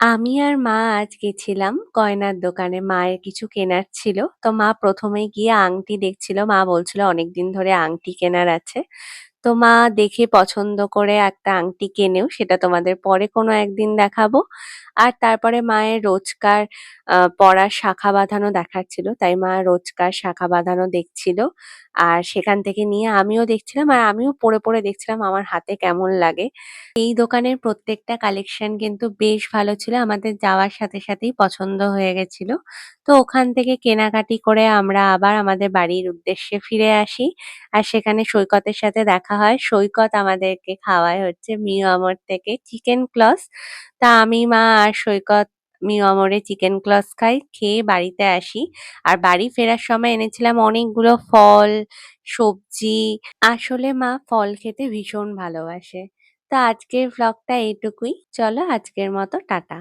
আমি আর মা আজ গেছিলাম গয়নার দোকানে। মায়ের কিছু কেনার ছিল। তো মা ১ম এ গিয়ে আংটি দেখছিল। মা বলছিল অনেকদিন ধরে আংটি কেনার আছে। তো মা দেখে পছন্দ করে একটা আংটি কেনেও, সেটা তোমাদের পরে কোনো একদিন দেখাবো। আর তারপরে মায়ের রোজকার পরার শাখা বাঁধানো দেখার ছিল, তাই মা রোজকার শাখা বাঁধানো দেখছিল। আর সেখান থেকে নিয়ে আমিও দেখছিলাম, আর আমিও পরে পরে দেখছিলাম আমার হাতে কেমন লাগে। এই দোকানের প্রত্যেকটা কালেকশন কিন্তু বেশ ভালো ছিল, আমাদের যাওয়ার সাথে সাথেই পছন্দ হয়ে গেছিল। তো ওখান থেকে কেনাকাটি করে আমরা আবার আমাদের বাড়ির উদ্দেশ্যে ফিরে আসি। আর সেখানে সৈকতের সাথে দেখা হয়। সৈকত আমাদেরকে খাওয়ায় হচ্ছে মিও আমর থেকে চিকেন ক্লথস। তা আমি, মা আর সৈকত মিও আমরে চিকেন ক্লথস খাই, খেয়ে বাড়িতে আসি। আর বাড়ি ফেরার সময় এনেছিলাম অনেকগুলো ফল, সবজি। আসলে মা ফল খেতে ভীষণ ভালোবাসে। তো আজকের ভ্লগটা এইটুকুই। চলো আজকের মতো টাটা।